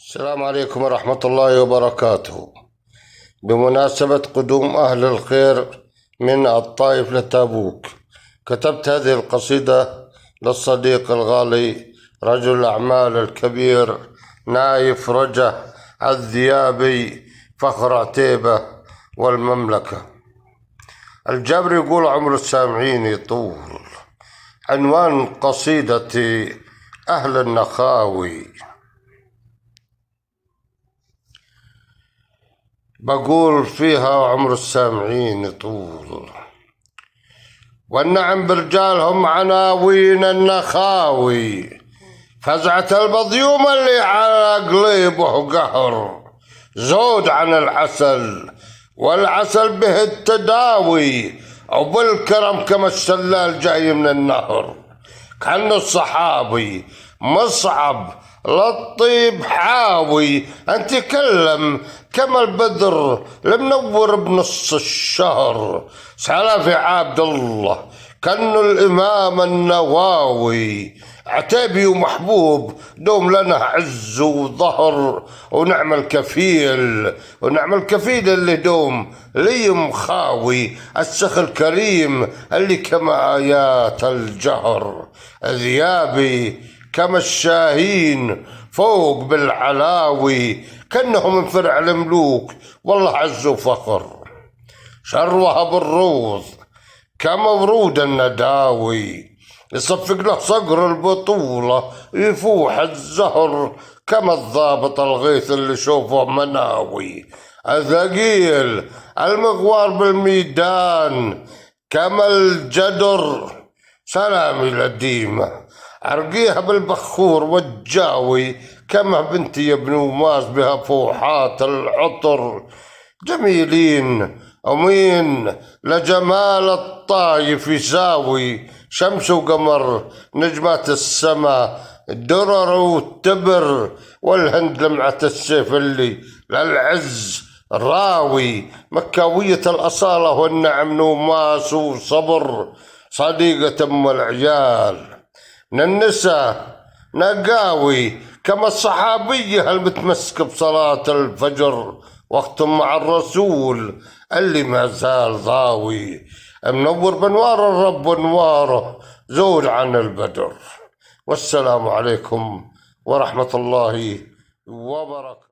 السلام عليكم ورحمة الله وبركاته. بمناسبة قدوم أهل الخير من الطائف لتابوك، كتبت هذه القصيدة للصديق الغالي رجل الأعمال الكبير نايف رجا الذيابي فخر عتيبة والمملكة. الجابر يقول عمر السامعين يطول. عنوان قصيدتي أهل النخاوي. بقول فيها عمر السامعين يطول، والنعم برجالهم عناوين النخاوي، فزعة البضيوم اللي على قليبه قهر، زود عن العسل والعسل به التداوي، أو بالكرم كما الشلال جاي من النهر، كأنه الصحابي مصعب للطيب حاوي، أنت تكلم كما البدر المنور بنص الشهر، سلفي عبد الله كأنه الإمام النواوي، عتيبي ومحبوب دوم لنا عز وظهر، ونعم الكفيل ونعم الكفيل اللي دوم لي مخاوي، السخ الكريم اللي كما آيات الجهر، ذيابي كما الشاهين فوق بالعلاوي، كأنهم من فرع الملوك والله عز وفخر، شروها بالروض كما ورود النداوي، يصفق له صقر البطولة يفوح الزهر، كما الضابط الغيث اللي شوفه مناوي، الثقيل المغوار بالميدان كما الجدر، سلامي للديمة أرقيها بالبخور والجاوي، كما بنتي يا ابن وماس بها فوحات العطر، جميلين أمين لجمال الطايف يساوي، شمس وقمر نجمات السما درر والتبر، والهند لمعة السيف اللي للعز راوي، مكاوية الأصالة والنعم نوماس وصبر، صديقة أم العيال من النساء نقاوي، كما الصحابية المتمسكة بصلاة الفجر، وقت مع الرسول اللي ما زال ضاوي، منور بنوار الرب ونواره زود عن البدر. والسلام عليكم ورحمة الله وبركاته.